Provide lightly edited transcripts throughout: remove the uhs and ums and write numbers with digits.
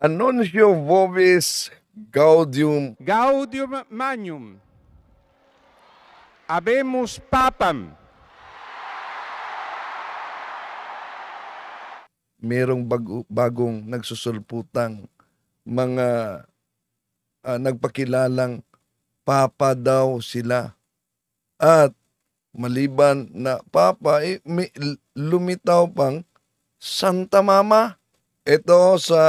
Annuncio vobis gaudium. Gaudium magnum. Habemus papam. Merong bagong nagsusulputang mga nagpakilalang papa daw sila. At maliban na papa, lumitaw pang Santa Mama. Ito sa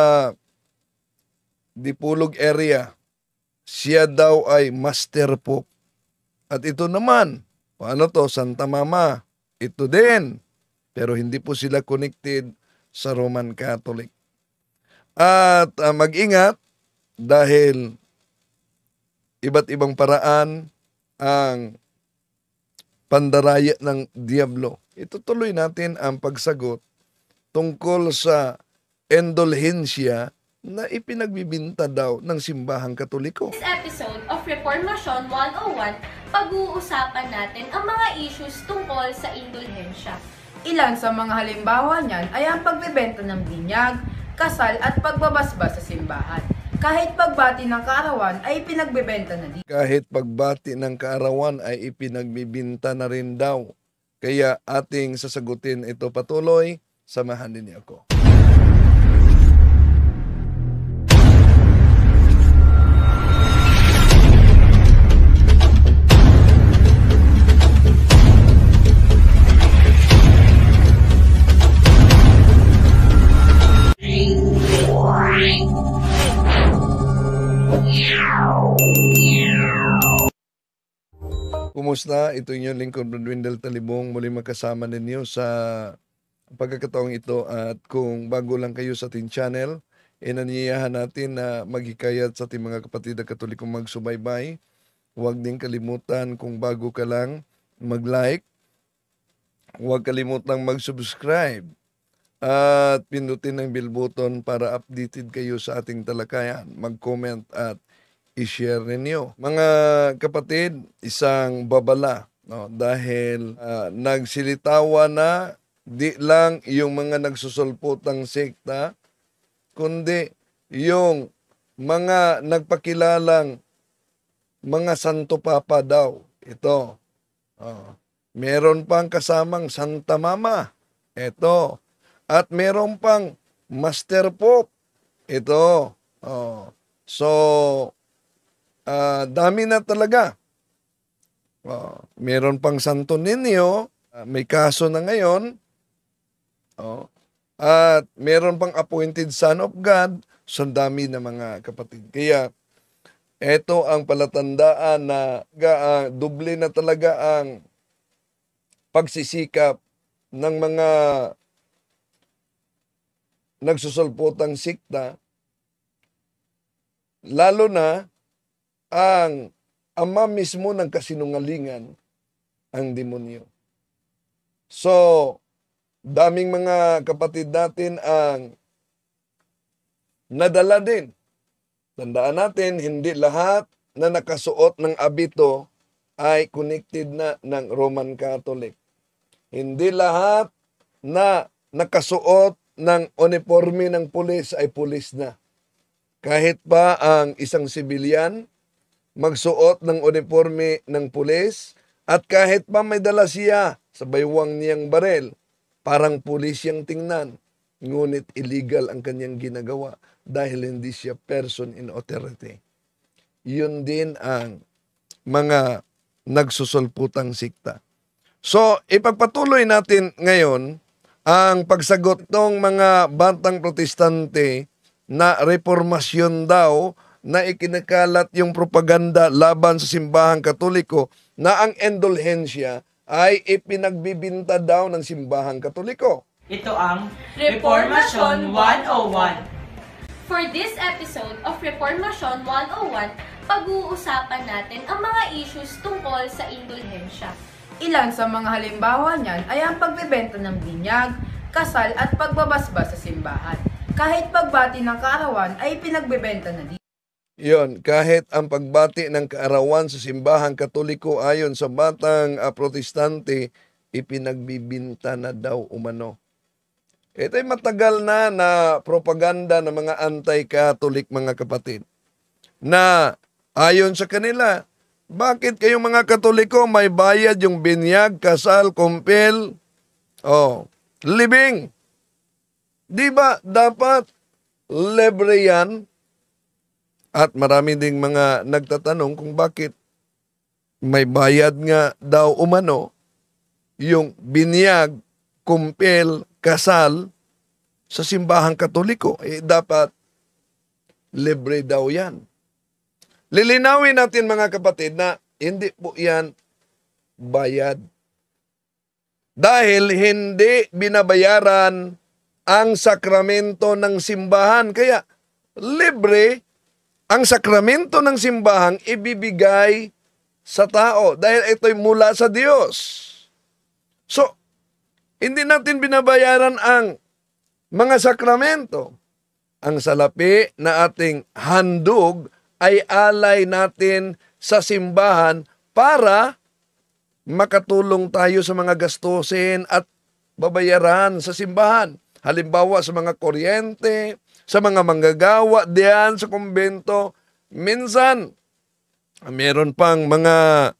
Dipulog area, siya daw ay Master Pope. At ito naman, paano to, Santa Mama? Ito din. Pero hindi po sila connected sa Roman Catholic. At mag-ingat dahil iba't ibang paraan ang pandaraya ng Diablo. Itutuloy natin ang pagsagot tungkol sa indulhensya na ipinagbibinta daw ng simbahang Katoliko. This episode of Reformation 101, pag-uusapan natin ang mga issues tungkol sa indulhensya. Ilan sa mga halimbawa niyan ay ang pagbebenta ng binyag, kasal at pagbabasbas sa simbahan. Kahit pagbati ng kaarawan ay pinagbebenta na din. Kahit pagbati ng kaarawan ay ipinagbibinta na rin daw. Kaya ating sasagutin ito patuloy, samahan din niyo ako. Kumusta? Ito yung lingkod Bradwindel Talibong, muli makasama ninyo sa pagkakataong ito. At kung bago lang kayo sa ating channel, inanyayahan natin na maghikayat sa ating mga kapatid na Katolikong magsubaybay. Huwag din kalimutan kung bago ka lang mag-like, huwag kalimutang mag-subscribe at pindutin ang bell button para updated kayo sa ating talakayan, mag-comment at i-share ninyo. Mga kapatid, isang babala, no? Dahil nagsilitawa na di lang yung mga nagsusulputang sekta, kundi yung mga nagpakilalang mga Santo Papa daw. Ito. Meron pang kasamang Santa Mama. Ito. At meron pang Master Pope. Ito. So, dami na talaga. Meron pang Santo Niño, may kaso na ngayon. At meron pang appointed Son of God, so dami na mga kapatid. Kaya, ito ang palatandaan na doble na talaga ang pagsisikap ng mga nagsusulputang sikta, lalo na ang ama mismo ng kasinungalingan, ang demonyo. So, daming mga kapatid natin ang nadala din. Tandaan natin, hindi lahat na nakasuot ng abito ay connected na ng Roman Catholic. Hindi lahat na nakasuot ng uniforme ng pulis ay pulis na. Kahit pa ang isang sibilyan magsuot ng uniforme ng pulis at kahit pa may dala siya sa baywang niyang barel, parang pulis yang tingnan. Ngunit illegal ang kanyang ginagawa dahil hindi siya person in authority. Yun din ang mga nagsusulputang sikta. So, ipagpatuloy natin ngayon ang pagsagot ng mga bantang protestante na reformasyon daw na ikinakalat yung propaganda laban sa simbahang Katoliko na ang indulhensya ay ipinagbibinta daw ng simbahang Katoliko. Ito ang Reformation 101. For this episode of Reformation 101, pag-uusapan natin ang mga issues tungkol sa indulhensya. Ilan sa mga halimbawa niyan ay ang pagbebenta ng binyag, kasal at pagbabasbas sa simbahan. Kahit pagbati ng kaarawan ay pinagbebenta na din. Yon, kahit ang pagbati ng kaarawan sa simbahang Katoliko ayon sa batang protestante, ipinagbibinta na daw umano. Ito'y matagal na propaganda ng mga anti-Catholic, mga kapatid, na ayon sa kanila, bakit kayong mga Katoliko may bayad yung binyag, kasal, kumpel, libing? Di ba dapat libre yan? At marami ding mga nagtatanong kung bakit may bayad nga daw umano yung binyag, kumpel, kasal sa simbahang Katoliko. Dapat libre daw yan. Lilinawin natin, mga kapatid, na hindi po yan bayad. Dahil hindi binabayaran ang sakramento ng simbahan. Kaya libre ang sakramento ng simbahang ibibigay sa tao dahil ito'y mula sa Diyos. So, hindi natin binabayaran ang mga sakramento. Ang salapi na ating handog ay alay natin sa simbahan para makatulong tayo sa mga gastusin at babayaran sa simbahan. Halimbawa sa mga kuryente, sa mga manggagawa diyan sa kumbento. Minsan, meron pang mga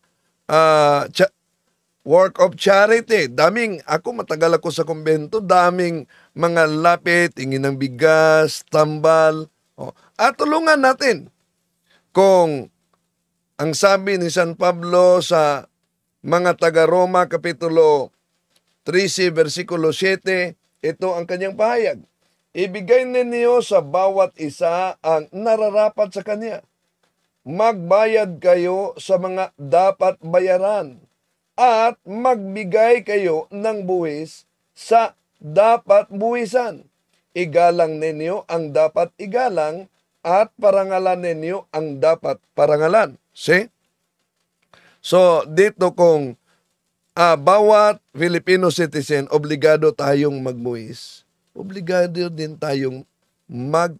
work of charity. Matagal ako sa kumbento, daming mga lapit, tingin ng bigas, tambal. At tulungan natin. Kung ang sabi ni San Pablo sa mga taga-Roma, Kapitulo 13, versikulo 7, ito ang kanyang pahayag. Ibigay ninyo sa bawat isa ang nararapat sa kanya. Magbayad kayo sa mga dapat bayaran at magbigay kayo ng buwis sa dapat buwisan. Igalang ninyo ang dapat igalang at parangalan ninyo ang dapat parangalan. See? So, dito kung bawat Filipino citizen, obligado tayong magbuwis. Obligado din tayong mag-alay,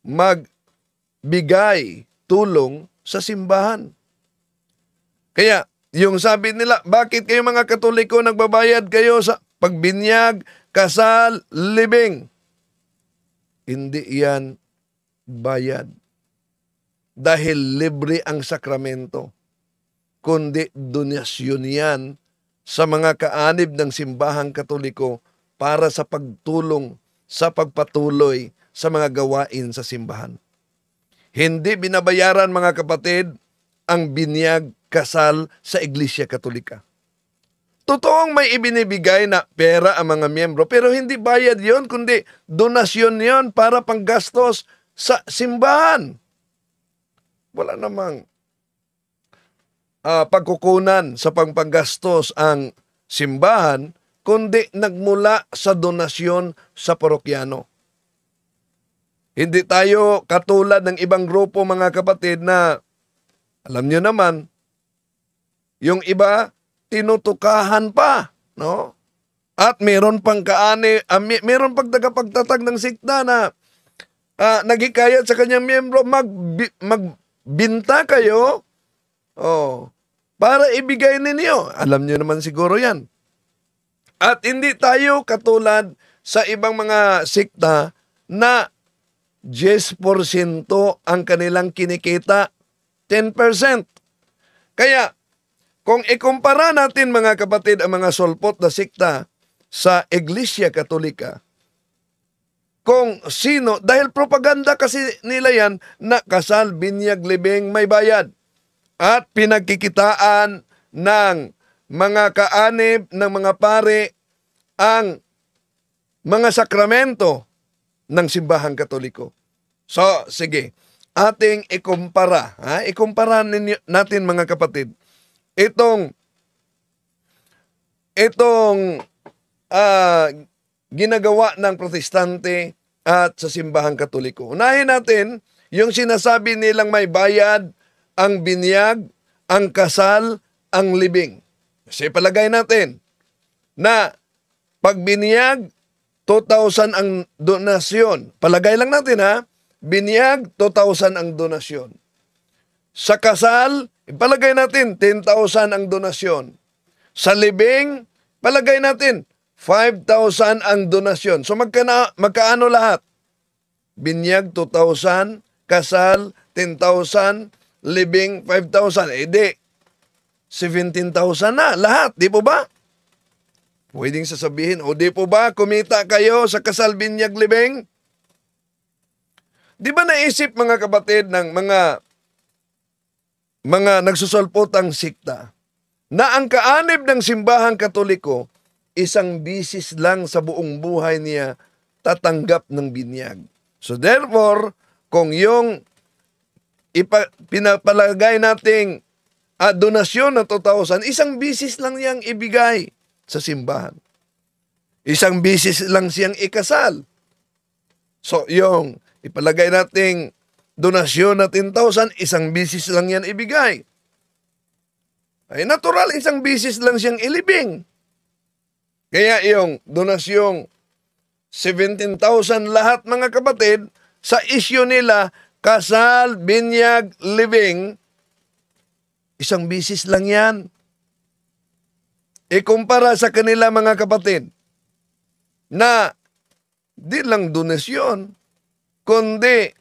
magbigay tulong sa simbahan. Kaya, yung sabi nila, bakit kayo mga Katoliko nagbabayad kayo sa pagbinyag, kasal, libing? Hindi yan bayad. Dahil libre ang sakramento, kundi donasyon yan sa mga kaanib ng simbahang Katoliko para sa pagtulong, sa pagpatuloy sa mga gawain sa simbahan. Hindi binabayaran, mga kapatid, ang binyag, kasal sa Iglesia Katolika. Totoong may ibinibigay na pera ang mga miyembro, pero hindi bayad yon, kundi donasyon yon para panggastos sa simbahan. Wala namang pagkukunan sa panggastos ang simbahan, kundi nagmula sa donasyon sa parokyano. Hindi tayo katulad ng ibang grupo, mga kapatid, na alam nyo naman, yung iba tinutukahan pa, no? At meron pang meron pang tagapagtatag ng sikta na naghikayat sa kanyang miyembro, magbinta kayo, para ibigay ninyo. Alam niyo naman siguro yan. At hindi tayo katulad sa ibang mga sikta na 10% ang kanilang kinikita, 10%. Kaya, kung ikumpara natin, mga kapatid, ang mga solpot na sikta sa Iglesia Katolika, kung sino, dahil propaganda kasi nila yan, na kasal, binyag, libing, may bayad. At pinagkikitaan ng mga kaanib, ng mga pare, ang mga sakramento ng simbahang Katoliko. So, sige, ating ikumpara. Ikumpara natin, mga kapatid, itong ginagawa ng protestante at sa simbahang Katoliko. Unahin natin yung sinasabi nilang may bayad ang binyag, ang kasal, ang libing. Kasi palagay natin na pag binyag, 2,000 ang donasyon. Palagay lang natin, binyag, 2,000 ang donasyon. Sa kasal, palagay natin 10,000 ang donasyon. Sa libing, palagay natin 5,000 ang donasyon. So magkaano lahat? Binyag 2,000, kasal 10,000, libing 5,000. Di 17,000 na lahat, di po ba? Pwedeng sasabihin, o di po ba kumita kayo sa kasal, binyag, libing? Di ba naisip mga kapatid ng mga nagsusulpotang sikta na ang kaanib ng simbahang Katoliko, isang bisis lang sa buong buhay niya tatanggap ng binyag. So therefore, kung yung pinapalagay nating donasyon na 2,000, isang bisis lang niyang ibigay sa simbahan. Isang bisis lang siyang ikasal. So yung ipalagay nating donasyon na 10,000, isang bisis lang yan ibigay. Ay natural, isang bisis lang siyang ilibing. Kaya yung donasyong 17,000 lahat mga kapatid, sa isyu nila, kasal, binyag, libing, isang bisis lang yan. Ikumpara sa kanila mga kapatid, na di lang donasyon, kundi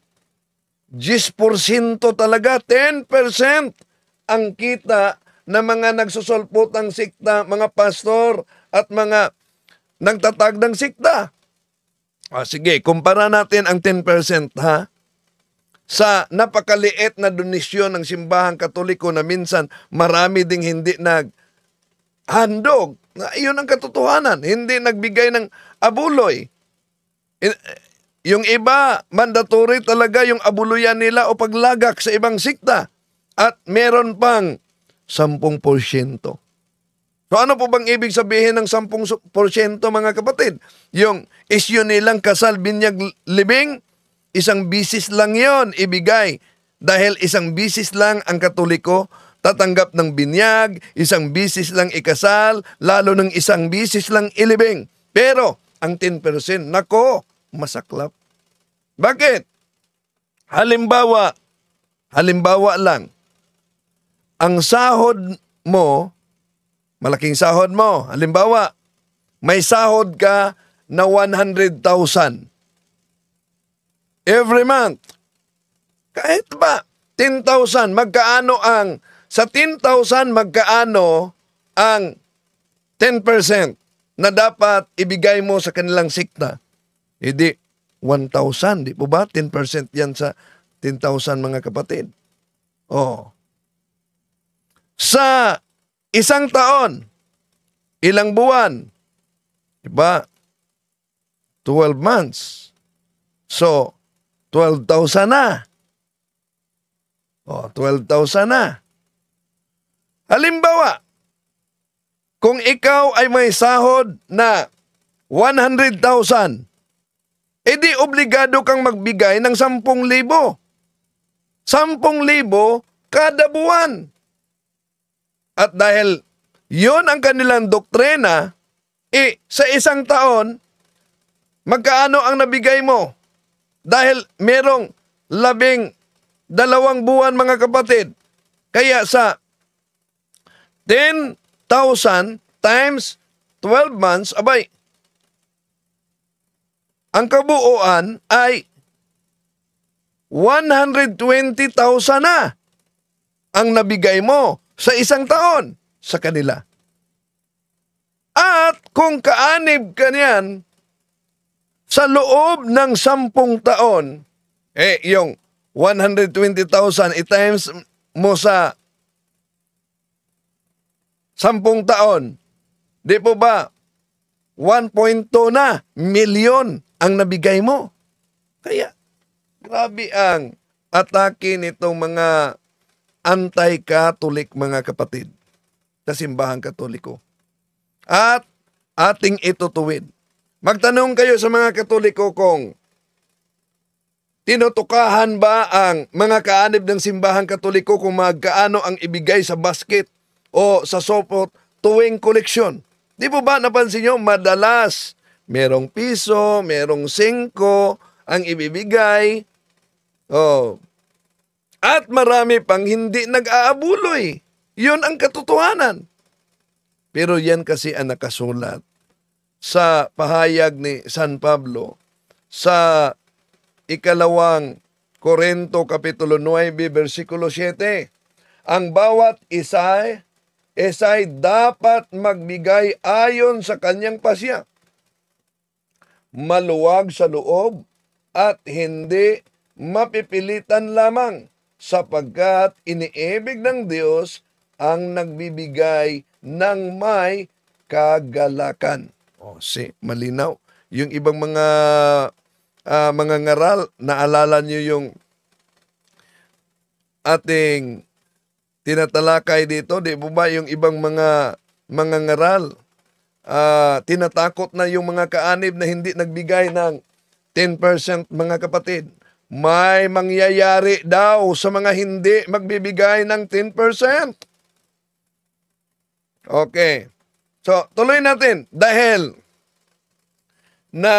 10% talaga, 10% ang kita na mga nagsusulpotang sikta, mga pastor at mga nagtatag ng sikta. Sige, kumpara natin ang 10% ha, sa napakaliit na donasyon ng simbahang Katoliko na minsan marami ding hindi naghandog. Iyon ang katotohanan, hindi nagbigay ng abuloy. Yung iba, mandatory talaga yung abuluyan nila o paglagak sa ibang sikta. At meron pang 10%. So ano po bang ibig sabihin ng 10% mga kapatid? Yung isyu nilang kasal, binyag, libing, isang bisis lang yon ibigay. Dahil isang bisis lang ang Katoliko tatanggap ng binyag, isang bisis lang ikasal, lalo ng isang bisis lang ilibing. Pero ang 10%, nako, masaklap. Bakit? Halimbawa lang, ang sahod mo, malaking sahod mo, halimbawa, may sahod ka na 100,000 every month. Kahit ba 10,000, magkaano ang, sa 10,000 magkaano ang 10% na dapat ibigay mo sa kanilang sikta? Hindi 1,000, di po ba? 10% yan sa 10,000 mga kapatid. Oh. Sa isang taon, ilang buwan? Diba? 12 months. So, 12,000 na. Oh, 12,000 na. Halimbawa, kung ikaw ay may sahod na 100,000, edi obligado kang magbigay ng 10,000. 10,000 kada buwan. At dahil yon ang kanilang doktrina, sa isang taon, magkaano ang nabigay mo? Dahil merong 12 buwan mga kapatid. Kaya sa 10,000 times 12 months, abay, ang kabuuan ay 120,000 na ang nabigay mo sa isang taon sa kanila. At kung kaanib ka niyan, sa loob ng 10 taon, yung 120,000 i-times mo sa 10 taon, di po ba 1.2 na milyon ang nabigay mo? Kaya, grabe ang atake nitong mga anti-Catholic mga kapatid sa simbahang Katoliko. At ating itutuwid. Magtanong kayo sa mga Katoliko kung tinutukahan ba ang mga kaanib ng simbahang Katoliko kung magkaano ang ibigay sa basket o sa sopot tuwing koleksyon. Di po ba napansin nyo, madalas merong piso, merong 5 ang ibibigay. Oh. At marami pang hindi nag-aabuloy. Yun ang katotohanan. Pero yan kasi ang nakasulat sa pahayag ni San Pablo sa ikalawang Korinto Kapitulo 9, versikulo 7. Ang bawat isa'y dapat magbigay ayon sa kanyang pasya, maluwag sa loob at hindi mapipilitan lamang, sapagkat iniibig ng Diyos ang nagbibigay ng may kagalakan. Malinaw. Yung ibang mga ngaral, naalala niyo yung ating tinatalakay dito, di po ba? Yung ibang mga ngaral, tinatakot na yung mga kaanib na hindi nagbigay ng 10%, mga kapatid. May mangyayari daw sa mga hindi magbibigay ng 10%. Okay. So, tuloy natin. Dahil na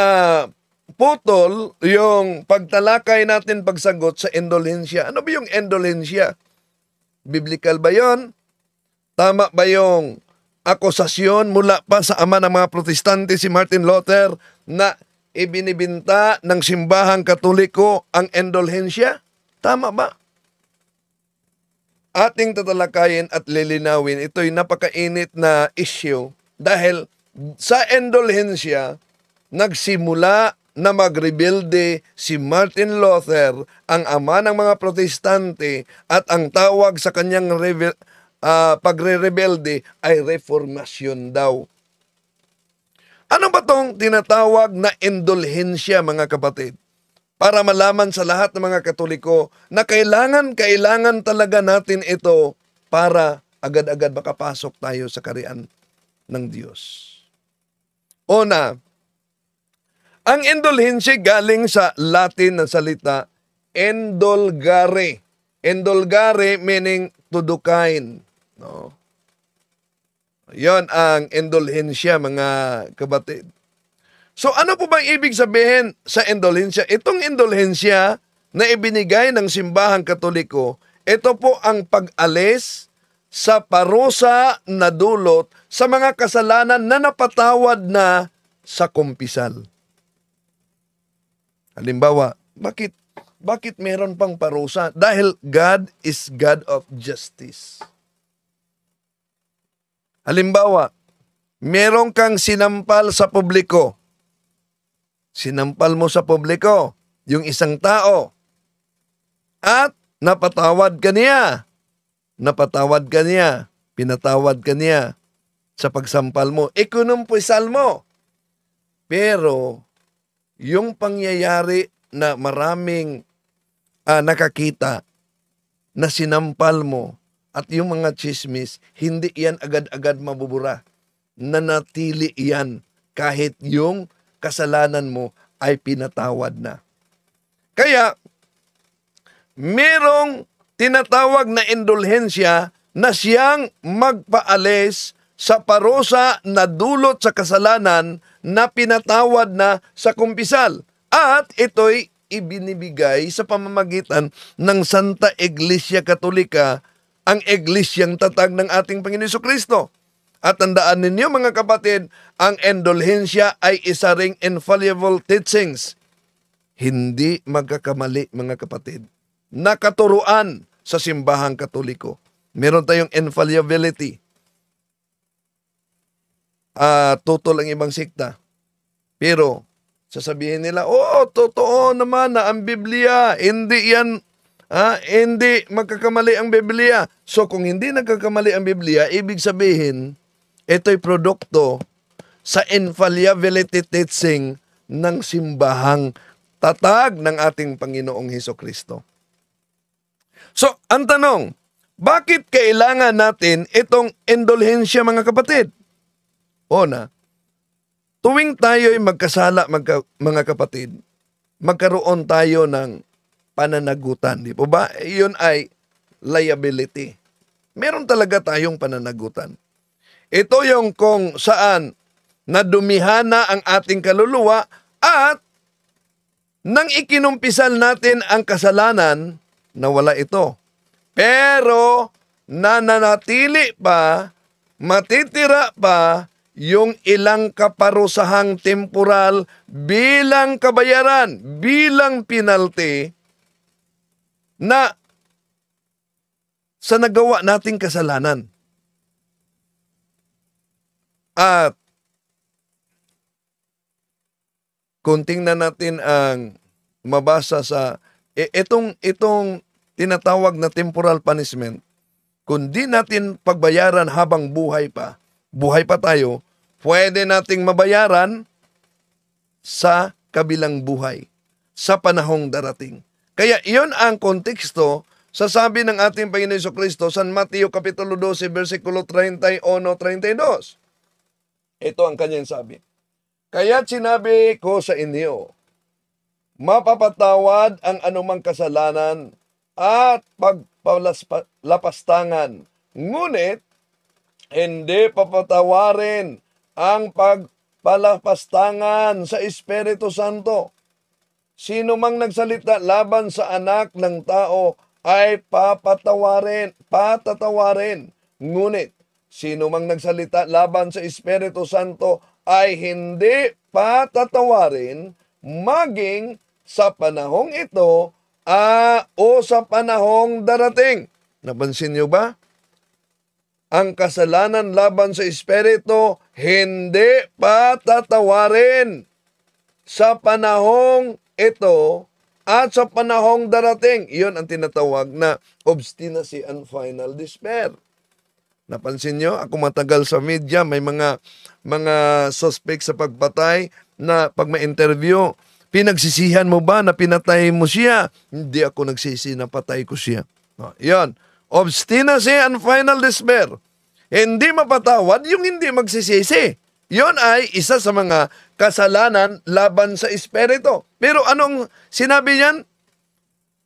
putol yung pagtalakay natin pagsagot sa indolensya. Ano ba yung indolensya? Biblical ba yon? Tama ba yung akusasyon mula pa sa ama ng mga protestante, si Martin Luther, na ibinibinta ng simbahang katoliko ang indulhensya? Tama ba? Ating tatalakayin at lilinawin, ito'y napakainit na issue dahil sa indulhensya, nagsimula na magrebelde si Martin Luther, ang ama ng mga protestante, at ang tawag sa kanyang pagre-rebelde ay reformasyon daw. Ano ba tong tinatawag na indulhensya, mga kapatid? Para malaman sa lahat ng mga Katoliko na kailangan talaga natin ito para agad-agad makapasok tayo sa kaharian ng Diyos. Una, ang indulhensya galing sa Latin na salita indulgare. Indulgare meaning to do kind. No? Yon ang indulhensya, mga kapatid. So ano po bang ibig sabihin sa indulhensya? Itong indulhensya na ibinigay ng simbahang Katoliko, ito po ang pag-alis sa parusa na dulot sa mga kasalanan na napatawad na sa kumpisal. Halimbawa, bakit meron pang parusa? Dahil God is God of justice. Halimbawa, meron kang sinampal sa publiko. Sinampal mo sa publiko yung isang tao at napatawad ka niya. Pinatawad ka niya sa pagsampal mo. Ikinumpisal mo. Pero yung pangyayari na maraming nakakita na sinampal mo at yung mga chismis, hindi yan agad-agad mabubura. Nanatili yan kahit yung kasalanan mo ay pinatawad na. Kaya, merong tinatawag na indulhensya na siyang magpaalis sa parusa na dulot sa kasalanan na pinatawad na sa kumpisal. At ito'y ibinibigay sa pamamagitan ng Santa Iglesia Katolika, ang iglesyang tatag ng ating Panginoon Jesucristo. At tandaan ninyo, mga kapatid, ang indulhensya ay isa ring infallible teachings. Hindi magkakamali, mga kapatid. Nakaturuan sa simbahang Katoliko. Meron tayong infallibility. Tutol ang ibang sikta. Pero, sasabihin nila, totoo naman na ang Biblia, hindi yan, hindi magkakamali ang Biblia. So, kung hindi nagkakamali ang Biblia, ibig sabihin, ito'y produkto sa infallibility teaching ng simbahang tatag ng ating Panginoong Hesukristo. So, ang tanong, bakit kailangan natin itong indulhensya, mga kapatid? Una, tuwing tayo'y magkasala, mga kapatid, magkaroon tayo ng pananagutan. Di po ba? Iyon ay liability. Meron talaga tayong pananagutan. Ito yung kung saan nadumihana ang ating kaluluwa at nang ikinumpisal natin ang kasalanan, nawala ito. Pero nananatili pa, matitira pa yung ilang kaparusahang temporal bilang kabayaran, bilang penalty na sa nagawa nating kasalanan. At kung tingnan natin ang mabasa sa itong tinatawag na temporal punishment, kung di natin pagbayaran habang buhay pa tayo, pwede nating mabayaran sa kabilang buhay, sa panahong darating. Kaya iyon ang konteksto sa sabi ng ating Panginoon Jesucristo sa Mateo Kapitulo 12, versikulo 31-32. Ito ang kanyang sabi. Kaya't sinabi ko sa inyo, mapapatawad ang anumang kasalanan at pagpalapastangan, ngunit hindi papatawarin ang pagpalapastangan sa Espiritu Santo. Sino mang nagsalita laban sa anak ng tao ay patatawarin. Ngunit, sino mang nagsalita laban sa Espiritu Santo ay hindi patatawarin maging sa panahong ito o sa panahong darating. Napansin niyo ba? Ang kasalanan laban sa Espiritu hindi patatawarin sa panahong ito at sa panahong darating. Iyon ang tinatawag na obstinacy and final despair. Napansin nyo, ako matagal sa media, may mga suspect sa pagpatay na pag ma-interview, pinagsisihan mo ba na pinatay mo siya? Hindi ako nagsisi na patay ko siya. Iyon, obstinacy and final despair. Hindi mapatawad yung hindi magsisisi. Iyon ay isa sa mga kasalanan laban sa Espiritu. Pero anong sinabi niyan?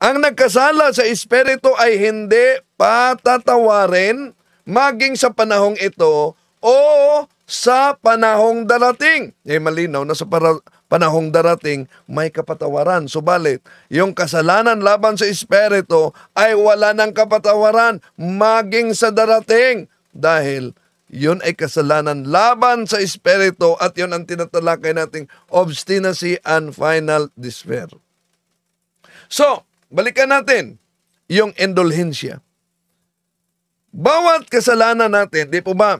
Ang nagkasala sa Espiritu ay hindi patatawarin maging sa panahong ito o sa panahong darating. Malinaw na sa panahong darating may kapatawaran. Subalit, yung kasalanan laban sa Espiritu ay wala ng kapatawaran maging sa darating. Dahil yun ay kasalanan laban sa Espiritu at yun ang tinatalakay nating obstinacy and final despair. So, balikan natin yung indulhensya. Bawat kasalanan natin, di po ba,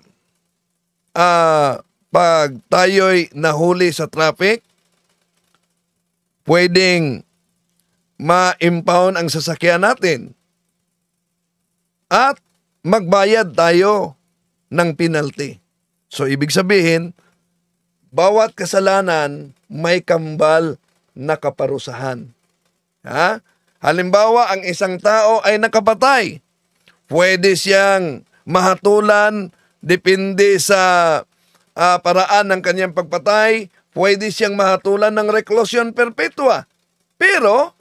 pag tayo'y nahuli sa traffic, pwedeng ma-impound ang sasakyan natin at magbayad tayo ng penalty. So, ibig sabihin, bawat kasalanan may kambal na kaparusahan. Halimbawa, ang isang tao ay nakapatay. Pwede siyang mahatulan, depende sa paraan ng kanyang pagpatay, pwede siyang mahatulan ng reklusyon perpetua. Pero,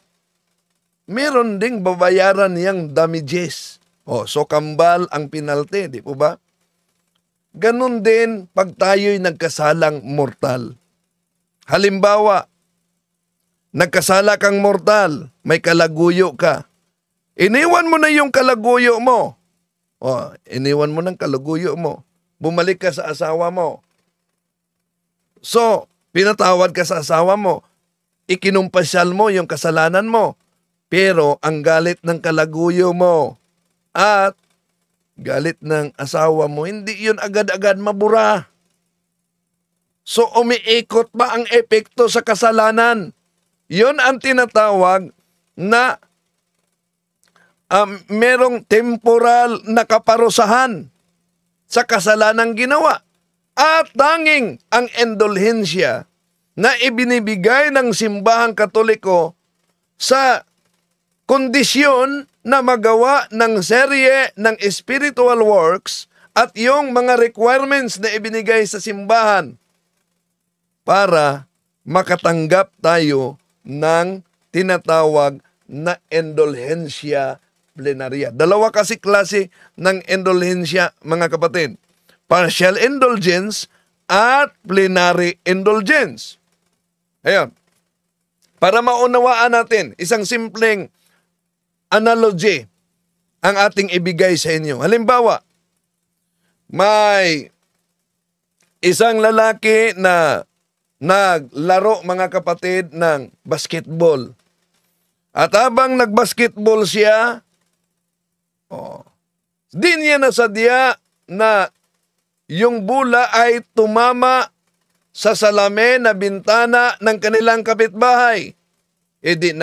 meron ding babayaran niyang damages. So kambal ang penalty, di po ba? Ganun din pag tayo'y nagkasalang mortal. Halimbawa, nagkasala kang mortal, may kalaguyo ka. Iniwan mo na yung kalaguyo mo. Iniwan mo ng kalaguyo mo. Bumalik ka sa asawa mo. So, pinatawad ka sa asawa mo. Ikinumpasyal mo yung kasalanan mo. Pero ang galit ng kalaguyo mo at galit ng asawa mo, hindi yun agad-agad mabura. So, umiikot ba ang epekto sa kasalanan? Yun ang tinatawag na merong temporal na kaparusahan sa kasalanang ginawa. At tanging ang indulhensya na ibinibigay ng simbahang Katoliko sa kondisyon na magawa ng serye ng spiritual works at yung mga requirements na ibinigay sa simbahan para makatanggap tayo ng tinatawag na indulhensya plenaria. Dalawa kasi klase ng indulhensya, mga kapatid. Partial indulgence at plenary indulgence. Ayan. Para maunawaan natin, isang simpleng analogy ang ating ibigay sa inyo. Halimbawa, may isang lalaki na naglaro, mga kapatid, ng basketball. At habang nagbasketball siya, di niya nasadya na yung bola ay tumama sa salamin na bintana ng kanilang kapitbahay. E di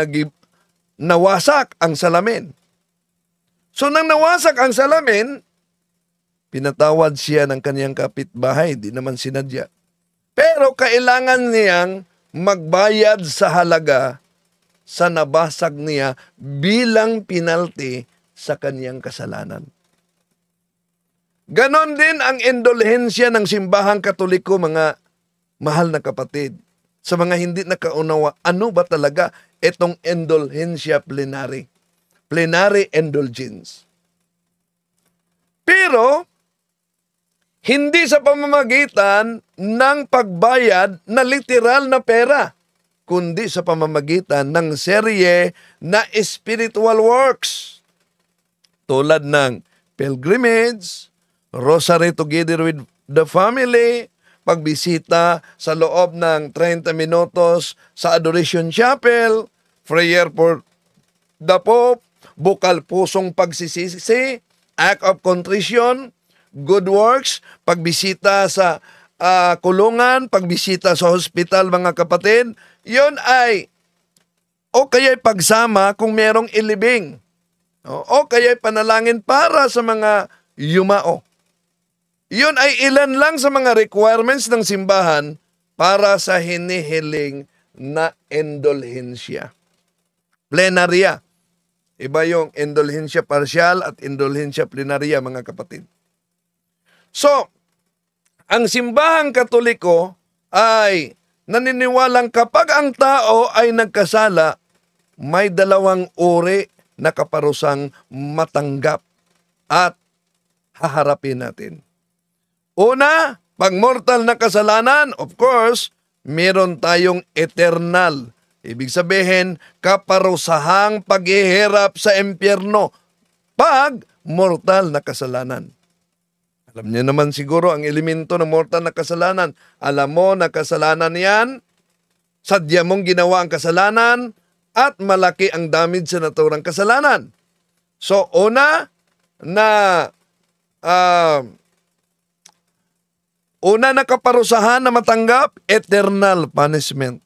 nawasak ang salamin. So nang nawasak ang salamin, pinatawad siya ng kaniyang kapitbahay, di naman sinadya. Pero kailangan niyang magbayad sa halaga sa nabasag niya bilang penalty sa kaniyang kasalanan. Ganon din ang indulhensya ng simbahang Katoliko, mga mahal na kapatid. Sa mga hindi nakaunawa, ano ba talaga itong indulhensya plenary? Plenary indulgence. Pero, hindi sa pamamagitan ng pagbayad na literal na pera, kundi sa pamamagitan ng serye na spiritual works. Tulad ng pilgrimage, rosary together with the family, pagbisita sa loob ng 30 minutos sa Adoration Chapel, prayer for the Pope, bukal pusong pagsisisi, act of contrition, good works, pagbisita sa kulungan, pagbisita sa hospital, mga kapatid, yun ay o kaya'y pagsama kung merong ilibing, o kaya'y panalangin para sa mga yumao. Yun ay ilan lang sa mga requirements ng simbahan para sa hinihiling na indulhensya. Plenarya. Iba yung indulhensya partial at indulhensya plenarya, mga kapatid. So, ang simbahang Katoliko ay naniniwalang kapag ang tao ay nagkasala, may dalawang uri na kaparusang matanggap at haharapin natin. Una, pag mortal na kasalanan, of course, meron tayong eternal. Ibig sabihin, kaparusahang paghihirap sa impyerno pag mortal na kasalanan. Alam niyo naman siguro ang elemento ng mortal na kasalanan. Alam mo na kasalanan yan, sadya mong ginawa ang kasalanan, at malaki ang damage sa naturang kasalanan. So, una na kaparusahan na matanggap, eternal punishment.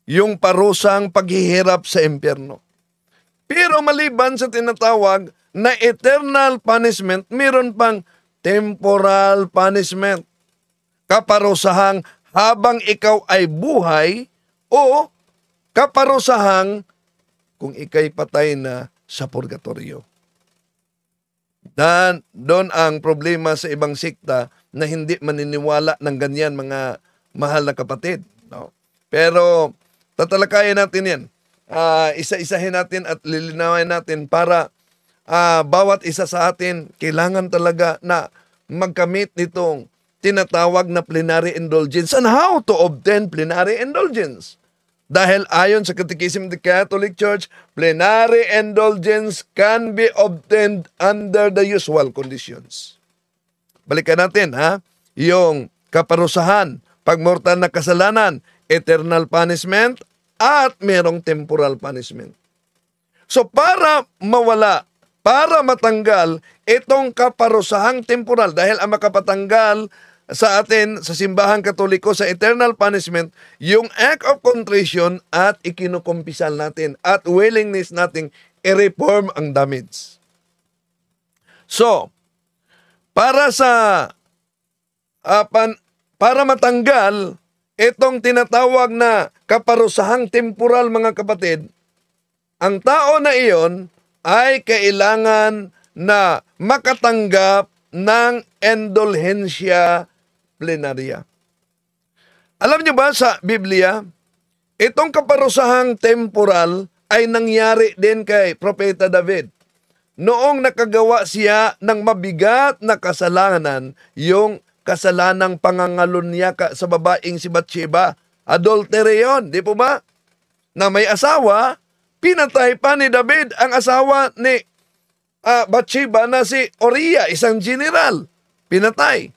Yung parusang paghihirap sa impyerno. Pero maliban sa tinatawag na eternal punishment, meron pang temporal punishment. Kaparusahang habang ikaw ay buhay o kaparusahang kung ikay patay na sa purgatorio. Dan doon ang problema sa ibang sikta na hindi maniniwala ng ganyan, mga mahal na kapatid. No? Pero tatalakayin natin yan. Isa-isahin natin at lilinawin natin para bawat isa sa atin kailangan talaga na magkamit nitong tinatawag na plenary indulgence and how to obtain plenary indulgence. Dahil ayon sa Catechism of the Catholic Church, plenary indulgence can be obtained under the usual conditions. Balikan natin, yung kaparusahan, pagmortal na kasalanan, eternal punishment, at merong temporal punishment. So para mawala, para matanggal itong kaparusahang temporal, dahil ang makapatanggal sa atin, sa simbahang Katoliko, sa eternal punishment, yung act of contrition at ikinukumpisal natin at willingness nating i-reform ang damage. So, para matanggal itong tinatawag na kaparusahang temporal, mga kapatid, ang tao na iyon ay kailangan na makatanggap ng indulhensya plenarya. Alam niyo ba sa Biblia, itong kaparusahang temporal ay nangyari din kay Propeta David. Noong nakagawa siya ng mabigat na kasalanan, yung kasalanang pangangalunya sa babaeng si Bathsheba, adultery yun, di po ba? Na may asawa, pinatay pa ni David ang asawa ni Bathsheba na si Uriah, isang general. Pinatay.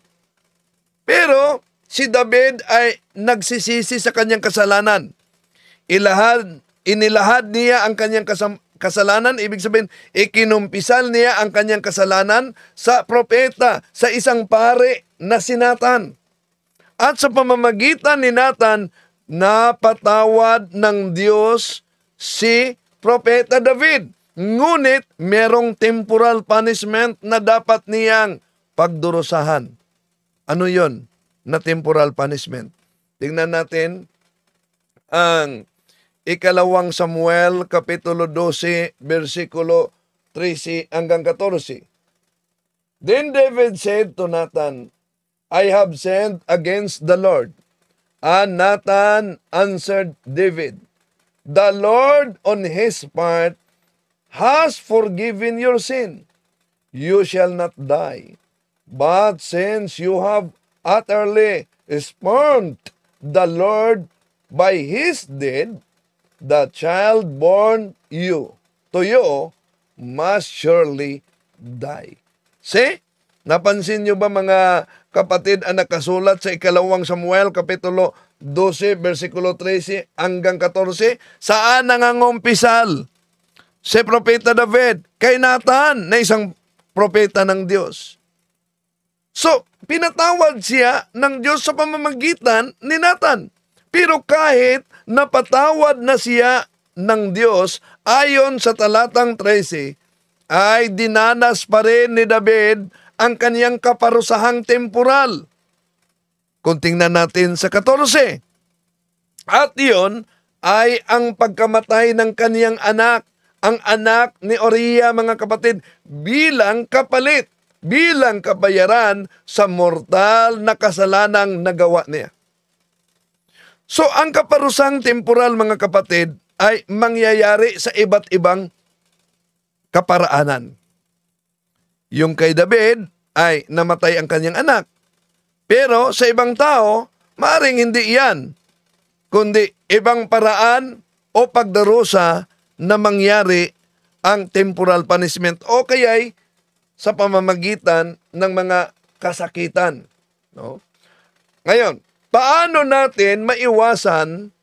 Pero si David ay nagsisisi sa kanyang kasalanan. Inilahad niya ang kanyang kasalanan, ibig sabihin, ikinumpisal niya ang kanyang kasalanan sa propeta, sa isang pare na si Nathan. At sa pamamagitan ni Nathan, napatawad ng Diyos si propeta David. Ngunit merong temporal punishment na dapat niyang pagdurusahan. Ano yon na temporal punishment? Tingnan natin ang ikalawang Samuel, Kapitulo 12, versikulo 13 hanggang 14. Then David said to Nathan, I have sinned against the Lord. And Nathan answered David, The Lord on his part has forgiven your sin. You shall not die. But since you have utterly spurned the Lord by his deed, the child born to you must surely die. See? Napansin nyo ba mga kapatid ang nakasulat sa ikalawang Samuel, Kapitulo 12, versikulo 13 hanggang 14? Saan nangangumpisal si Propeta David? Kay Nathan, na isang propeta ng Diyos. So, pinatawad siya ng Diyos sa pamamagitan ni Nathan. Pero kahit napatawad na siya ng Diyos, ayon sa talatang 13, ay dinanas pa rin ni David ang kaniyang kaparusahang temporal. Kung tingnan natin sa 14, at iyon ay ang pagkamatay ng kaniyang anak, ang anak ni Uriah, mga kapatid, bilang kapalit, bilang kabayaran sa mortal na kasalanang nagawa niya. So, ang kaparusang temporal, mga kapatid, ay mangyayari sa iba't ibang kaparaanan. Yung kay David ay namatay ang kanyang anak. Pero sa ibang tao, maaaring hindi iyan, kundi ibang paraan o pagdarusa na mangyari ang temporal punishment o kaya'y sa pamamagitan ng mga kasakitan. No? Ngayon, paano natin maiwasan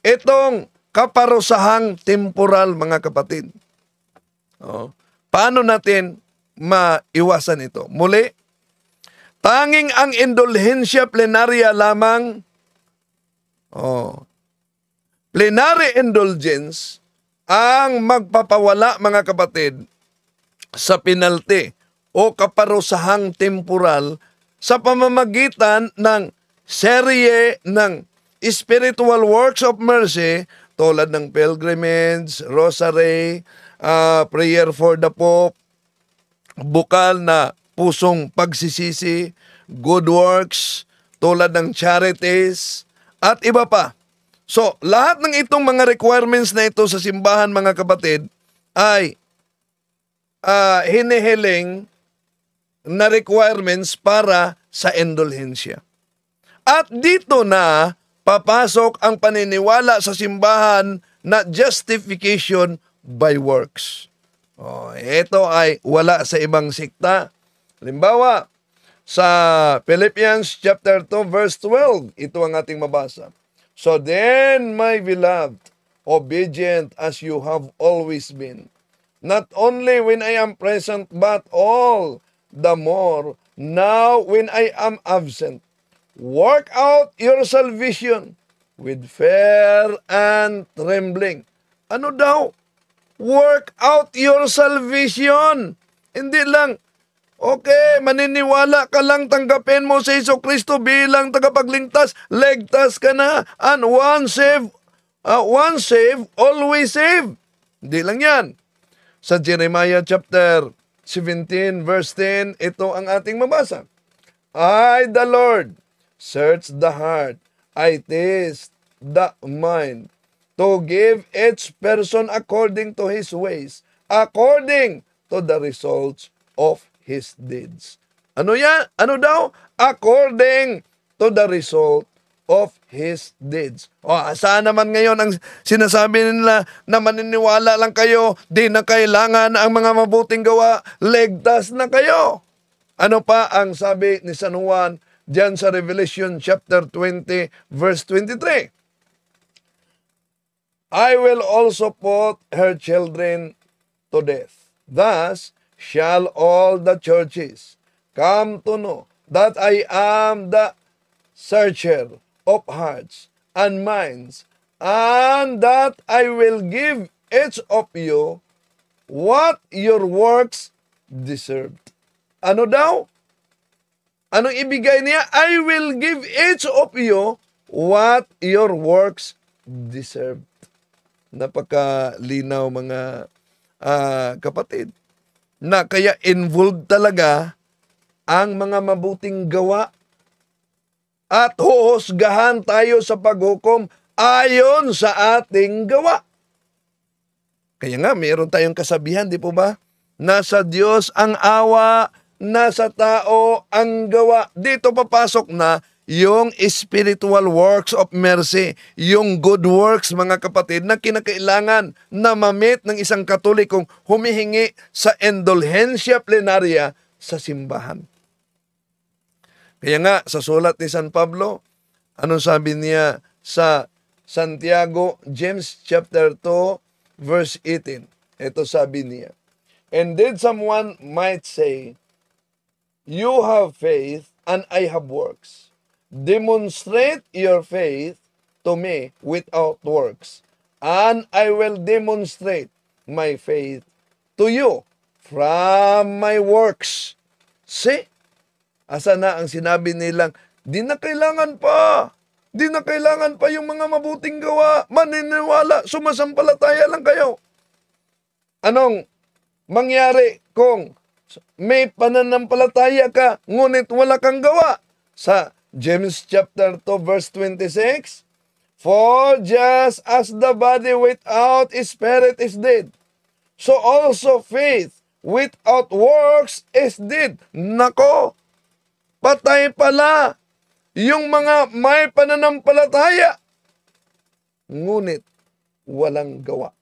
itong kaparusahang temporal, mga kapatid? No? Paano natin maiwasan ito? Muli, tanging ang indulhensya plenarya lamang, plenary indulgence, ang magpapawala, mga kapatid, sa penalty o kaparusahang temporal sa pamamagitan ng serye ng spiritual works of mercy tulad ng pilgrimage, rosary, prayer for the Pope, bukal na pusong pagsisisi, good works, tulad ng charities, at iba pa. So, lahat ng itong mga requirements na ito sa simbahan, mga kapatid, ay hinihiling na requirements para sa indulhensya. At dito na papasok ang paniniwala sa simbahan na justification by works. Ito ay wala sa ibang sikta. Halimbawa, sa Philippians chapter 2 verse 12, ito ang ating mabasa. So then, my beloved, obedient as you have always been, not only when I am present, but all the more now when I am absent, work out your salvation with fear and trembling. Ano daw? Work out your salvation. Hindi lang, okay, maniniwala ka lang, tanggapin mo si Jesucristo bilang tagapagligtas, ligtas ka na, and once saved, always saved. Hindi lang yan. Sa Jeremiah chapter 17 verse 10, ito ang ating mabasa. I, the Lord, search the heart, I taste the mind, to give each person according to his ways, according to the results of his deeds. Ano yan? Ano daw? According to the result of his deeds. Saan naman ngayon ang sinasabi nila na maniniwala lang kayo, di na kailangan ang mga mabuting gawa, ligtas na kayo. Ano pa ang sabi ni San Juan, diyan sa Revelation chapter 20 verse 23. I will also put her children to death. Thus shall all the churches come to know that I am the searcher of hearts and minds, and that I will give each of you what your works deserved. Ano daw? Anong ibigay niya? I will give each of you what your works deserved. Napakalinaw mga kapatid. Na kaya involved talaga ang mga mabuting gawa at huhusgahan tayo sa paghukom ayon sa ating gawa. Kaya nga, mayroon tayong kasabihan, di po ba? Nasa Diyos ang awa, nasa tao ang gawa. Dito papasok na yung spiritual works of mercy, yung good works, mga kapatid, na kinakailangan na ma-meet ng isang Katolikong humihingi sa indulhensya plenaria sa simbahan. Kaya nga, sa sulat ni San Pablo, anong sabi niya sa Santiago, James chapter 2, verse 18? Ito sabi niya, indeed someone might say, you have faith and I have works. Demonstrate your faith to me without works, and I will demonstrate my faith to you from my works. See? Asa na ang sinabi nilang, di na kailangan pa. Di na kailangan pa yung mga mabuting gawa. Maniniwala, sumasampalataya lang kayo. Anong mangyari kung may pananampalataya ka, ngunit wala kang gawa? Sa James chapter 2 verse 26, for just as the body without a spirit is dead, so also faith without works is dead. Nako, patay pala yung mga may pananampalataya, ngunit walang gawa.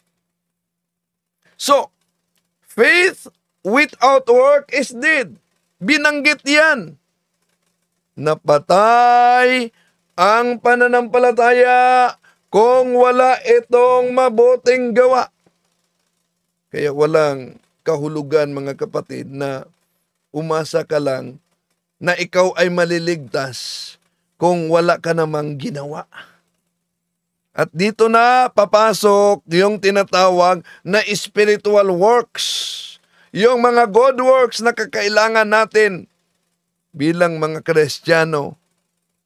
So, faith without work is dead. Binanggit yan. Napatay ang pananampalataya kung wala itong mabuting gawa. Kaya walang kahulugan, mga kapatid, na umasa ka lang na ikaw ay maliligtas kung wala ka namang ginawa. At dito na papasok yung tinatawag na spiritual works. Yung mga good works na kakailangan natin bilang mga Kristiyano,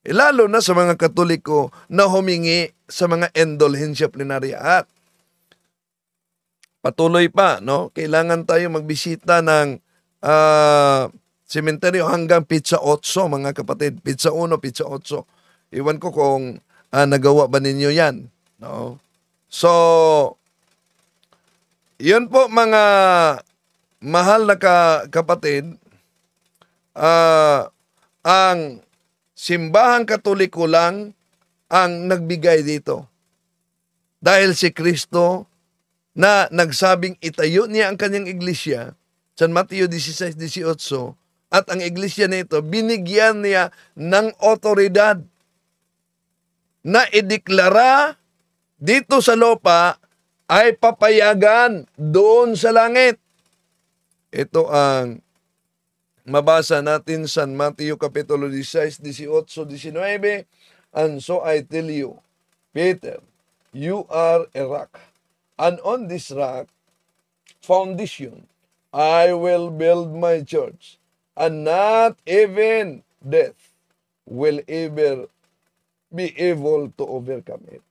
lalo na sa mga Katoliko na humingi sa mga indulhensya plenaria. At patuloy pa, no? Kailangan tayo magbisita ng sementeryo hanggang Pizza 8, mga kapatid. Pizza 1, Pizza 8. Iwan ko kung nagawa ba ninyo yan. No? So, yun po, mga mahal na kapatid, ang simbahang Katoliko lang ang nagbigay dito. Dahil si Kristo na nagsabing itayo niya ang kanyang iglesia, San Mateo 16:18, at ang iglesia nito, binigyan niya ng otoridad na ideklara dito sa lupa ay papayagan doon sa langit. Ito ang mabasa natin sa Mateo Kapitulo 16, 18, 19. And so I tell you, Peter, you are a rock, and on this rock foundation I will build my church, and not even death will ever be able to overcome it.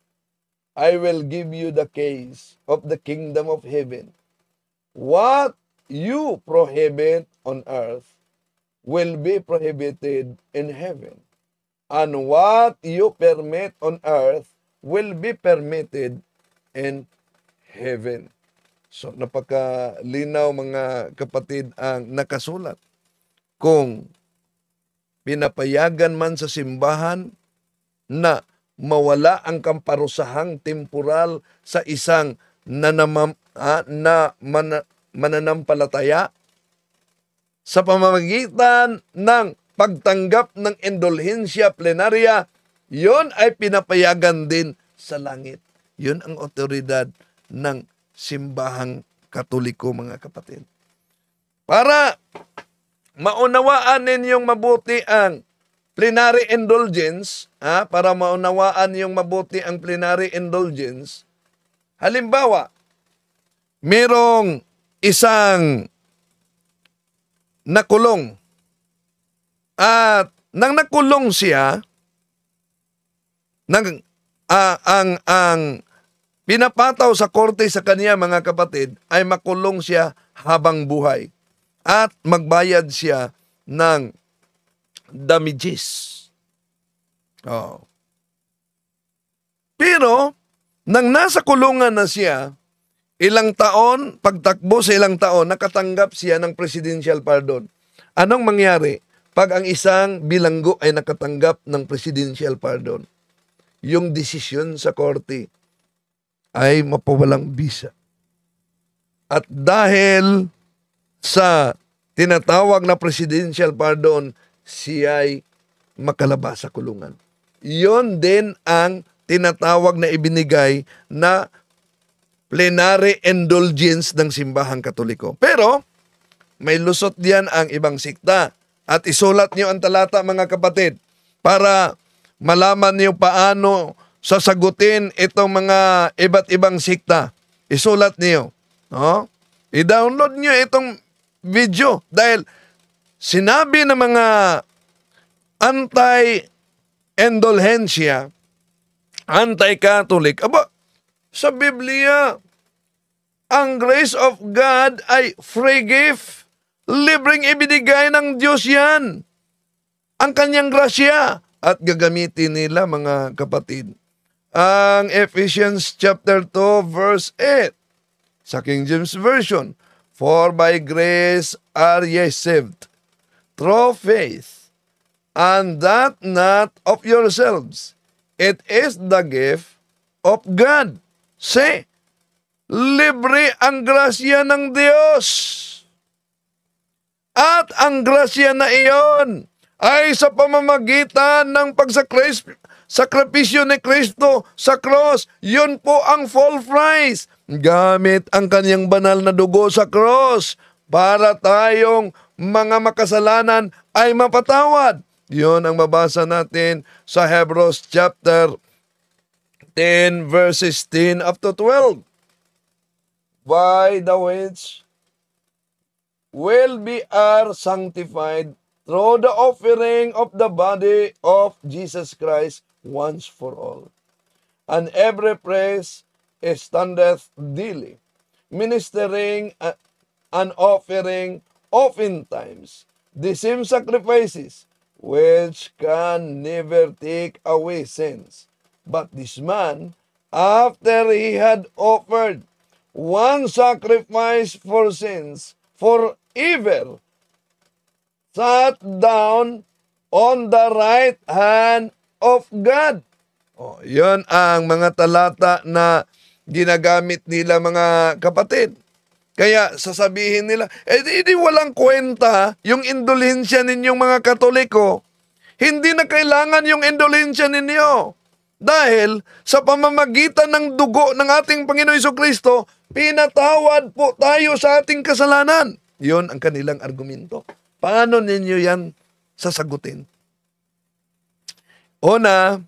I will give you the keys of the kingdom of heaven. What you prohibit on earth will be prohibited in heaven, and what you permit on earth will be permitted in heaven. So, napakalinaw, mga kapatid, ang nakasulat. Kung pinapayagan man sa simbahan na mawala ang kamparusahang temporal sa isang mananampalataya sa pamamagitan ng pagtanggap ng indulhensya plenarya, yon ay pinapayagan din sa langit. Yun ang otoridad ng simbahang Katoliko, mga kapatid. Para maunawaan ninyong mabuti ang plenary indulgence, para maunawaan yung mabuti ang plenary indulgence, halimbawa, merong isang nakulong at nang nakulong siya, ang pinapataw sa korte sa kanya, mga kapatid, ay makulong siya habang buhay at magbayad siya ng damages. Pero, nang nasa kulungan na siya, ilang taon, pagtakbo sa ilang taon, nakatanggap siya ng presidential pardon. Anong mangyari pag ang isang bilanggo ay nakatanggap ng presidential pardon? Yung desisyon sa korte ay mapawalang bisa. At dahil sa tinatawag na presidential pardon, siya ay makalabas sa kulungan. Yon din ang tinatawag na ibinigay na plenary indulgence ng simbahang Katoliko. Pero, may lusot diyan ang ibang sikta. At isulat niyo ang talata, mga kapatid, para malaman niyo paano sasagutin itong mga iba't ibang sikta. Isulat niyo. No? I-download niyo itong video dahil sinabi ng mga anti-indulhensya, anti-Catholic, sa Biblia, ang grace of God ay free gift. Libreng ibinigay ng Diyos yan. Ang kanyang grasya. At gagamitin nila, mga kapatid, ang Ephesians chapter 2 verse 8 sa King James Version. For by grace are ye saved through faith, and that not of yourselves. It is the gift of God. Say, libre ang grasya ng Diyos. At ang grasya na iyon ay sa pamamagitan ng pagsakripisyo ni Kristo sa cross. Yun po ang full price. Gamit ang kanyang banal na dugo sa cross para tayong mga makasalanan ay mapatawad. Yun ang mabasa natin sa Hebrews chapter 10 verses 10 up to 12. By the which will be are sanctified through the offering of the body of Jesus Christ once for all. And every praise standeth daily, ministering and offering oftentimes the same sacrifices, which can never take away sins. But this man, after he had offered one sacrifice for sins forever, sat down on the right hand of God. Yan ang mga talata na ginagamit nila, mga kapatid. Kaya sasabihin nila, di walang kwenta yung indulhensya ninyong mga Katoliko. Hindi na kailangan yung indulhensya ninyo. Dahil sa pamamagitan ng dugo ng ating Panginoon Jesucristo, pinatawad po tayo sa ating kasalanan. Yun ang kanilang argumento. Paano ninyo yan sasagutin? Una,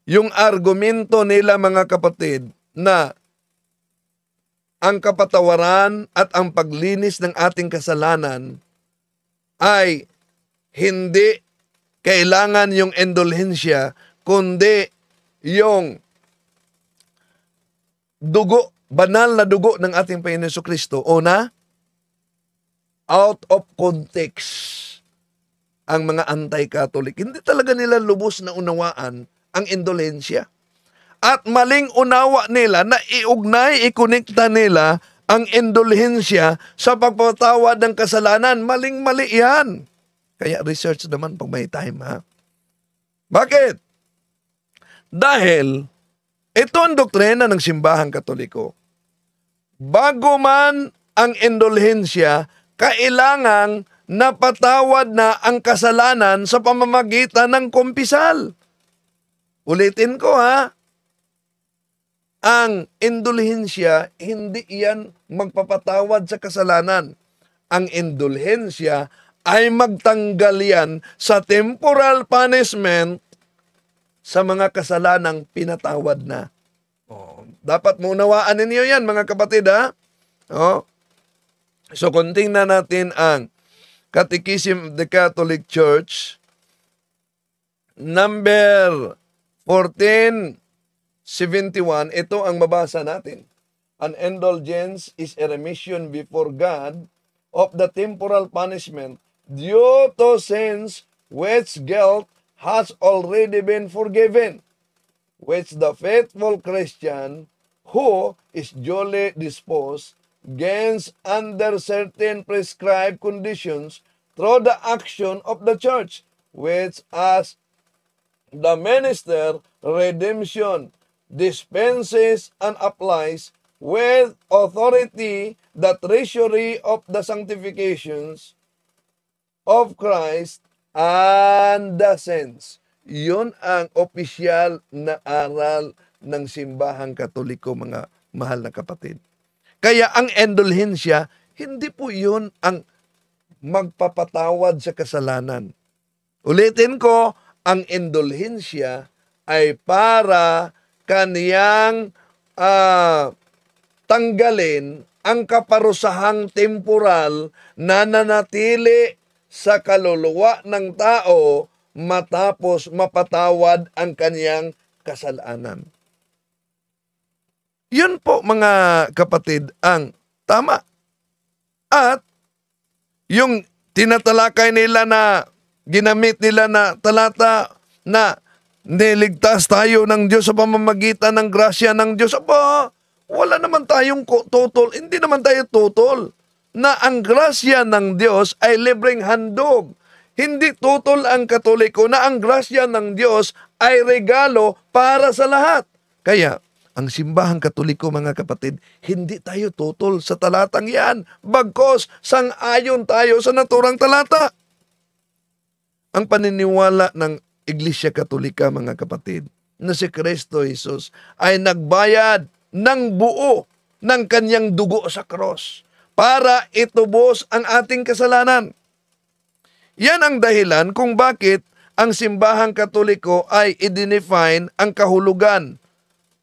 yung argumento nila, mga kapatid, na ang kapatawaran at ang paglinis ng ating kasalanan ay hindi kailangan yung indulhensya, kundi yung dugo, banal na dugo ng ating Panginoon Jesucristo. Una, out of context ang mga anti-Catholic. Hindi talaga nila lubos na unawaan ang indulhensya. At maling unawa nila na iugnay, ikonekta nila ang indulhensya sa pagpatawad ng kasalanan. Maling-mali yan. Kaya research naman pag may time, ha? Bakit? Dahil ito ang doktrina ng simbahang Katoliko. Bago man ang indulhensya, kailangang napatawad na ang kasalanan sa pamamagitan ng kumpisal. Ulitin ko ha, ang indulhensya, hindi yan magpapatawad sa kasalanan. Ang indulhensya ay magtanggal yan sa temporal punishment sa mga kasalanang pinatawad na. Dapat maunawaan ninyo yan, mga kapatid, ha? So, kung tingnan natin ang Catechism of the Catholic Church, number 1471, ito ang mabasa natin. An indulgence is a remission before God of the temporal punishment due to sins which guilt has already been forgiven, which the faithful Christian who is duly disposed against under certain prescribed conditions through the action of the church, which as the minister redemption dispenses and applies with authority the treasury of the sanctifications of Christ and the saints. Yun ang opisyal na aral ng simbahang Katoliko, mga mahal na kapatid. Kaya ang indulhensya, hindi po yun ang magpapatawad sa kasalanan. Ulitin ko, ang indulhensya ay para kaniyang tanggalin ang kaparusahang temporal na nanatili sa kaluluwa ng tao matapos mapatawad ang kaniyang kasalanan. Yun po, mga kapatid, ang tama. At yung tinatalakay nila na ginamit nila na talata na niligtas tayo ng Diyos sa pamamagitan ng grasya ng Diyos. Aba, wala naman tayong tutol. Hindi naman tayo tutol na ang grasya ng Diyos ay libreng handog. Hindi tutol ang Katoliko na ang grasya ng Diyos ay regalo para sa lahat. Kaya, ang simbahang Katoliko, mga kapatid, hindi tayo tutol sa talatang yan. Bagkos, sang-ayon tayo sa naturang talata. Ang paniniwala ng Iglesia Katolika, mga kapatid, na si Kristo Jesus ay nagbayad ng buo ng kanyang dugo sa cross para itubos ang ating kasalanan. Yan ang dahilan kung bakit ang simbahang Katoliko ay i-define ang kahulugan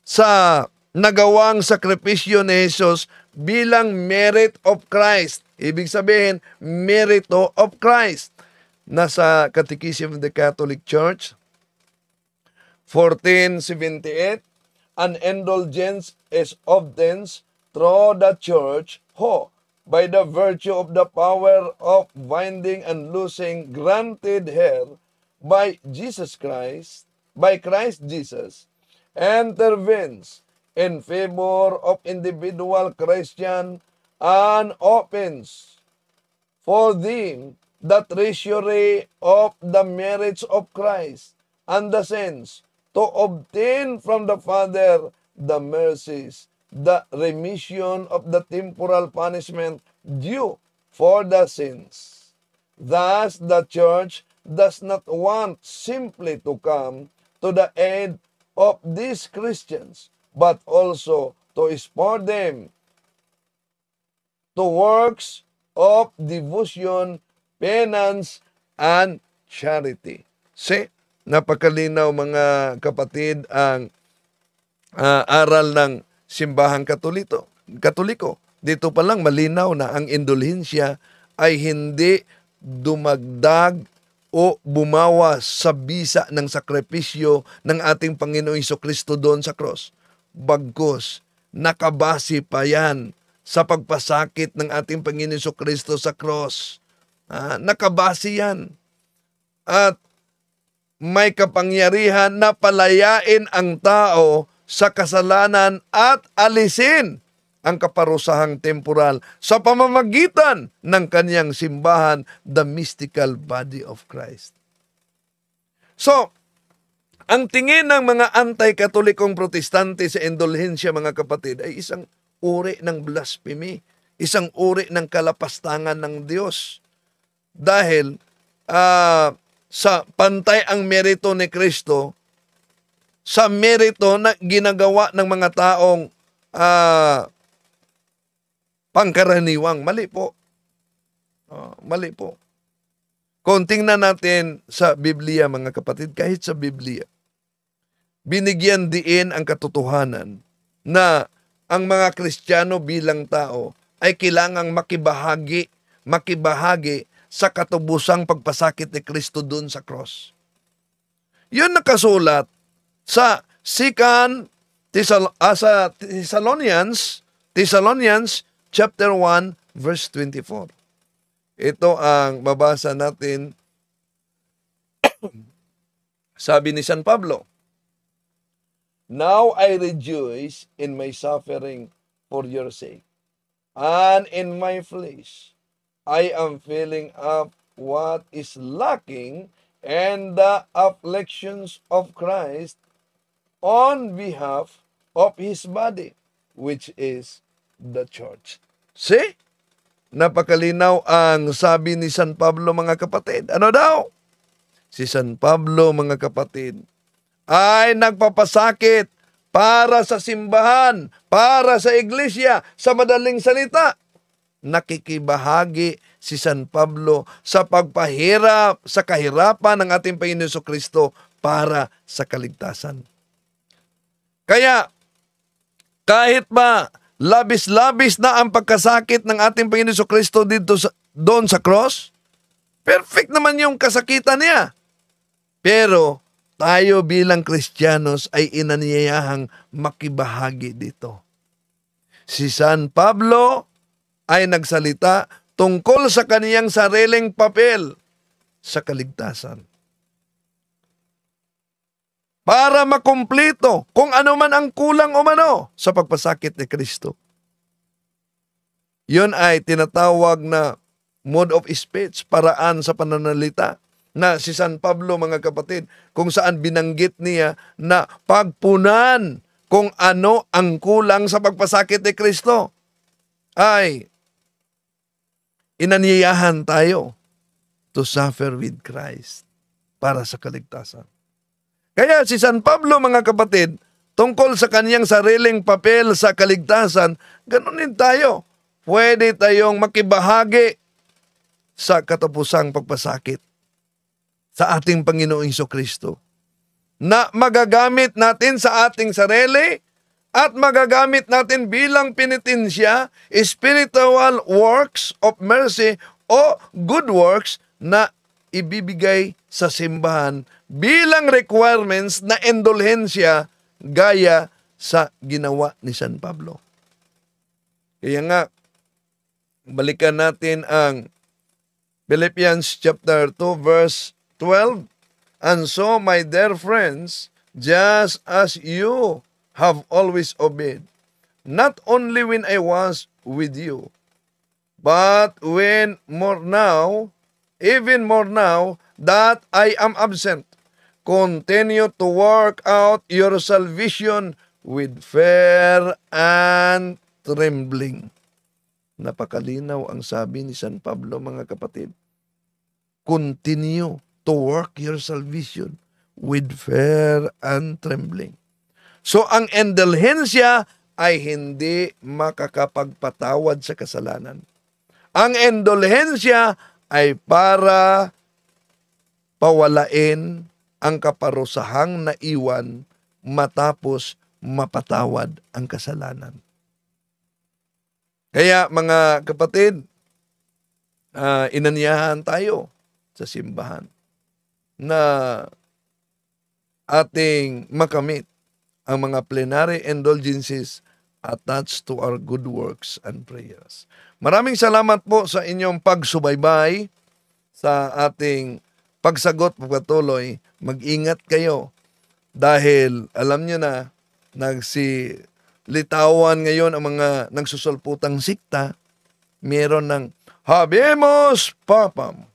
sa nagawang sakripisyo ni Jesus bilang merit of Christ. Ibig sabihin, merito of Christ. Nasa Catechism of the Catholic Church, 1478, an indulgence is obtained through the Church who, by the virtue of the power of binding and loosing granted her by Christ Jesus, intervenes in favor of individual Christian and opens for them the treasury of the merits of Christ and the saints to obtain from the Father the mercies, the remission of the temporal punishment due for the sins. Thus, the Church does not want simply to come to the aid of these Christians, but also to spur them to works of devotion, penance, and charity. Napakalinaw, mga kapatid, ang aral ng simbahang Katoliko. Dito pa lang malinaw na ang indulhensya ay hindi dumagdag o bumawas sa bisa ng sakripisyo ng ating Panginoong Jesucristo doon sa cross. Bagkus, nakabase pa yan sa pagpasakit ng ating Panginoong Jesucristo sa cross. Nakabase yan. At may kapangyarihan na palayain ang tao sa kasalanan at alisin ang kaparusahang temporal sa pamamagitan ng kanyang simbahan, the mystical body of Christ. So, ang tingin ng mga anti-katolikong protestante sa indulhensya, mga kapatid, ay isang uri ng blasphemy, isang uri ng kalapastangan ng Diyos. dahil sa pantay ang merito ni Kristo sa merito na ginagawa ng mga taong pangkaraniwang. Mali po. Mali po. Kung tingnan natin sa Biblia, mga kapatid, kahit sa Biblia, binigyan diin ang katotohanan na ang mga Kristiyano bilang tao ay kailangang makibahagi sa katubusang pagpasakit ni Kristo dun sa cross. Yun nakasulat sa Thessalonians chapter 1 verse 24. Ito ang mabasa natin. Sabi ni San Pablo, "Now I rejoice in my suffering for your sake, and in my flesh I am filling up what is lacking and the afflictions of Christ on behalf of His body, which is the church." See? Napakalinaw ang sabi ni San Pablo, mga kapatid. Ano daw? Si San Pablo, mga kapatid, ay nagpapasakit para sa simbahan, para sa iglesia, sa madaling salita. Nakikibahagi si San Pablo sa pagpahirap, sa kahirapan ng ating Panginoon Jesucristo para sa kaligtasan. Kaya, kahit ba labis-labis na ang pagkasakit ng ating Panginoon Jesucristo doon sa cross, perfect naman yung kasakitan niya. Pero tayo bilang Kristiyanos ay inaniyayahang makibahagi dito. Si San Pablo ay nagsalita tungkol sa kaniyang sariling papel sa kaligtasan. Para makumpleto kung ano man ang kulang o mano sa pagpasakit ni Kristo. Yun ay tinatawag na mode of speech, paraan sa pananalita, na si San Pablo, mga kapatid, kung saan binanggit niya na pagpunan kung ano ang kulang sa pagpasakit ni Kristo, ay inanyayahan tayo to suffer with Christ para sa kaligtasan. Kaya si San Pablo, mga kapatid, tungkol sa kaniyang sariling papel sa kaligtasan, ganun din tayo. Pwede tayong makibahagi sa katapusang pagpasakit sa ating Panginoong Jesucristo, na magagamit natin sa ating sarili at magagamit natin bilang penitensya, spiritual works of mercy o good works na ibibigay sa simbahan bilang requirements na indulhensya gaya sa ginawa ni San Pablo. Kaya nga, balikan natin ang Philippians chapter 2 verse 12. "And so, my dear friends, just as you have always obeyed, not only when I was with you, but even more now that I am absent, continue to work out your salvation with fear and trembling." Napakalinaw ang sabi ni San Pablo, mga kapatid. Continue to work your salvation with fear and trembling. So ang indulhensya ay hindi makakapagpatawad sa kasalanan. Ang indulhensya ay para pawalain ang kaparusahang naiwan matapos mapatawad ang kasalanan. Kaya mga kapatid, inanyahan tayo sa simbahan na ating makamit ang mga plenary indulgences attached to our good works and prayers. Maraming salamat po sa inyong pagsubaybay sa ating pagsagot pagpatuloy. Mag-ingat kayo dahil alam nyo na nagsilitawan ngayon ang mga nagsusulputang sikta. Meron ng Habemos Papam.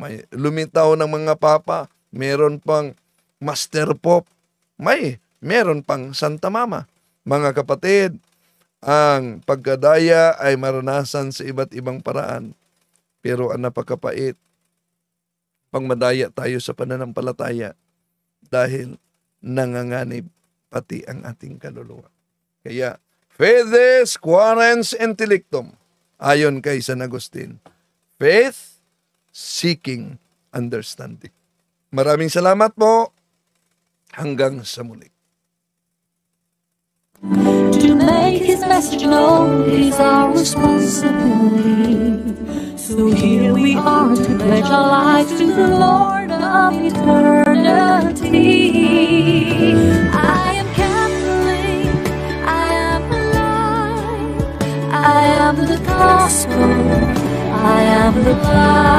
May lumitaw ng mga papa. Meron pang Master Pop. Meron pang Santa Mama. Mga kapatid, ang pagkadaya ay maranasan sa iba't ibang paraan. Pero ang napakapait, pangmadaya tayo sa pananampalataya dahil nanganganib pati ang ating kaluluwa. Kaya, fides quarens intellectum, ayon kay San Agustin, faith seeking understanding. Maraming salamat po. Hanggang sa muli. To make his message known is our responsibility. So here we are to pledge our lives to the Lord of eternity. I am Catholic, I am alive, I am the gospel, I am the light.